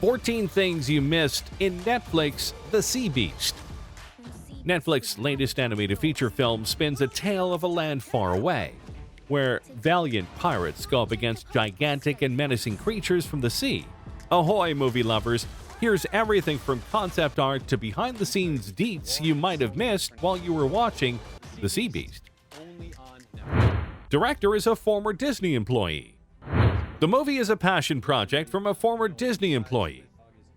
14 Things You Missed in Netflix The Sea Beast. Netflix's latest animated feature film spins a tale of a land far away, where valiant pirates go up against gigantic and menacing creatures from the sea. Ahoy, movie lovers! Here's everything from concept art to behind-the-scenes deets you might have missed while you were watching The Sea Beast. Director is a former Disney employee. The movie is a passion project from a former Disney employee.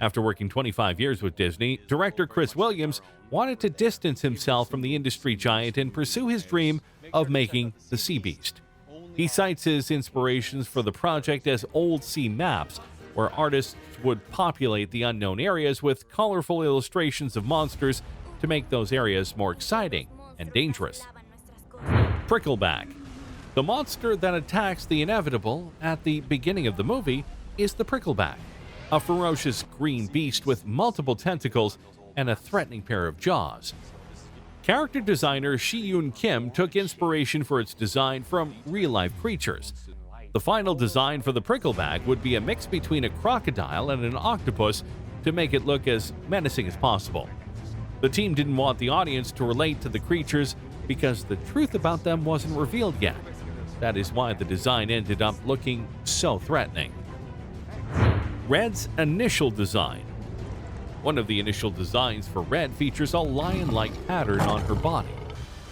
After working 25 years with Disney, director Chris Williams wanted to distance himself from the industry giant and pursue his dream of making The Sea Beast. He cites his inspirations for the project as old sea maps, where artists would populate the unknown areas with colorful illustrations of monsters to make those areas more exciting and dangerous. Prickleback. The monster that attacks the inevitable at the beginning of the movie is the Prickleback, a ferocious green beast with multiple tentacles and a threatening pair of jaws. Character designer Shi-Yun Kim took inspiration for its design from real-life creatures. The final design for the Prickleback would be a mix between a crocodile and an octopus to make it look as menacing as possible. The team didn't want the audience to relate to the creatures because the truth about them wasn't revealed yet. That is why the design ended up looking so threatening. Red's initial design. One of the initial designs for Red features a lion-like pattern on her body.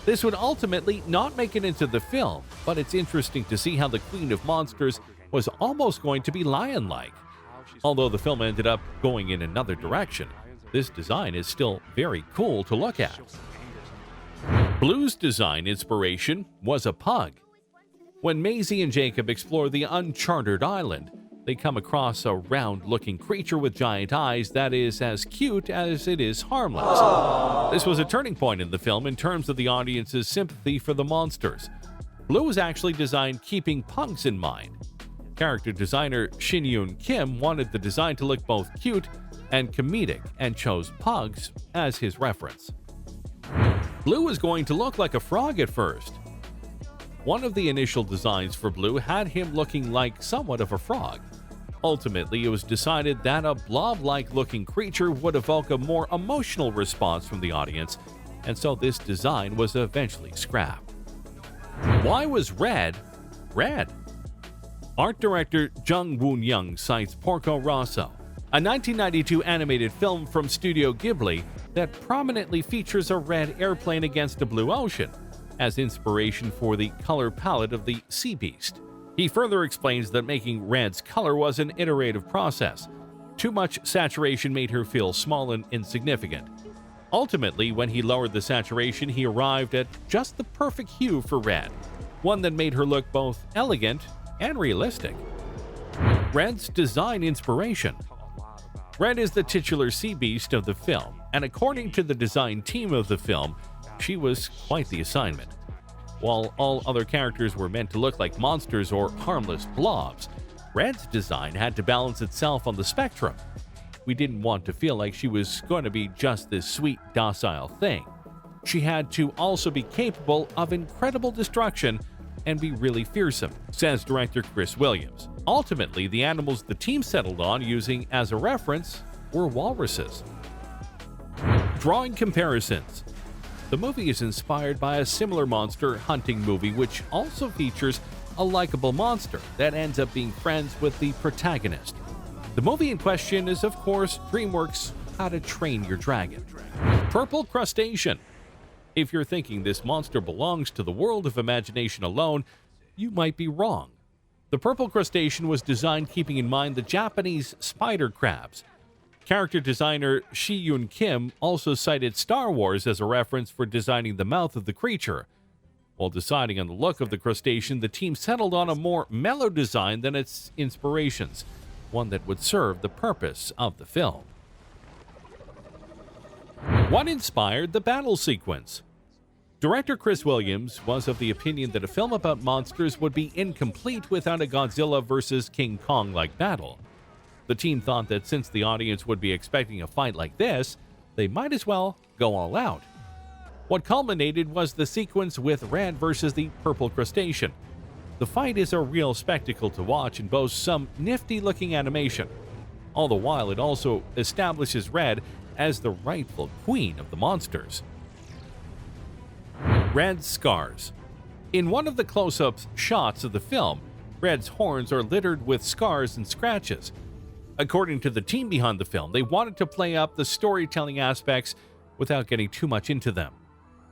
This would ultimately not make it into the film, but it's interesting to see how the Queen of Monsters was almost going to be lion-like. Although the film ended up going in another direction, this design is still very cool to look at. Blue's design inspiration was a pug. When Maisie and Jacob explore the uncharted island, they come across a round-looking creature with giant eyes that is as cute as it is harmless. This was a turning point in the film in terms of the audience's sympathy for the monsters. Blue was actually designed keeping pugs in mind. Character designer Shin-Yoon Kim wanted the design to look both cute and comedic and chose pugs as his reference. Blue was going to look like a frog at first. One of the initial designs for Blue had him looking like somewhat of a frog. Ultimately, it was decided that a blob-like looking creature would evoke a more emotional response from the audience, and so this design was eventually scrapped. Why was Red red? Art director Jung Woon-young cites Porco Rosso, a 1992 animated film from Studio Ghibli that prominently features a red airplane against a blue ocean, as inspiration for the color palette of the Sea Beast. He further explains that making Red's color was an iterative process. Too much saturation made her feel small and insignificant. Ultimately, when he lowered the saturation, he arrived at just the perfect hue for Red, one that made her look both elegant and realistic. Red's design inspiration. Red is the titular sea beast of the film, and according to the design team of the film, she was quite the assignment. While all other characters were meant to look like monsters or harmless blobs, Red's design had to balance itself on the spectrum. We didn't want to feel like she was going to be just this sweet, docile thing. She had to also be capable of incredible destruction and be really fearsome, says director Chris Williams. Ultimately, the animals the team settled on using as a reference were walruses. Drawing comparisons. The movie is inspired by a similar monster hunting movie which also features a likable monster that ends up being friends with the protagonist. The movie in question is, of course, DreamWorks' How to Train Your Dragon. Purple crustacean. If you're thinking this monster belongs to the world of imagination alone, you might be wrong. The purple crustacean was designed keeping in mind the Japanese spider crabs. Character designer Shi-Yun Kim also cited Star Wars as a reference for designing the mouth of the creature. While deciding on the look of the crustacean, the team settled on a more mellow design than its inspirations, one that would serve the purpose of the film. What inspired the battle sequence? Director Chris Williams was of the opinion that a film about monsters would be incomplete without a Godzilla vs. King Kong-like battle. The team thought that since the audience would be expecting a fight like this, they might as well go all out. What culminated was the sequence with Red versus the purple crustacean. The fight is a real spectacle to watch and boasts some nifty-looking animation. All the while, it also establishes Red as the rightful queen of the monsters. Red's scars. In one of the close-up shots of the film, Red's horns are littered with scars and scratches. According to the team behind the film, they wanted to play up the storytelling aspects without getting too much into them.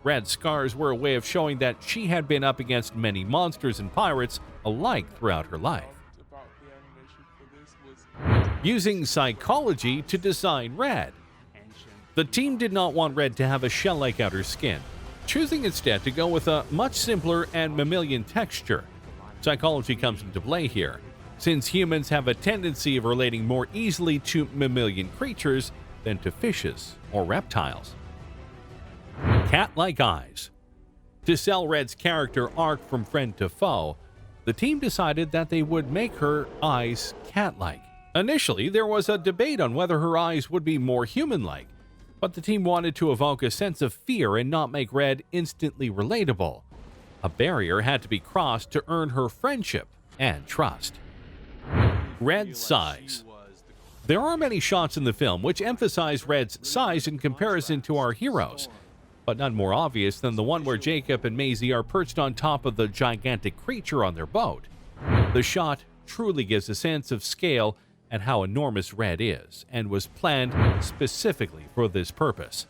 Red's scars were a way of showing that she had been up against many monsters and pirates alike throughout her life. Using psychology to design Red. The team did not want Red to have a shell-like outer skin, choosing instead to go with a much simpler and mammalian texture. Psychology comes into play here, since humans have a tendency of relating more easily to mammalian creatures than to fishes or reptiles. Cat-like eyes. To sell Red's character arc from friend to foe, the team decided that they would make her eyes cat-like. Initially, there was a debate on whether her eyes would be more human-like, but the team wanted to evoke a sense of fear and not make Red instantly relatable. A barrier had to be crossed to earn her friendship and trust. Red's size. There are many shots in the film which emphasize Red's size in comparison to our heroes, but none more obvious than the one where Jacob and Maisie are perched on top of the gigantic creature on their boat. The shot truly gives a sense of scale and how enormous Red is, and was planned specifically for this purpose.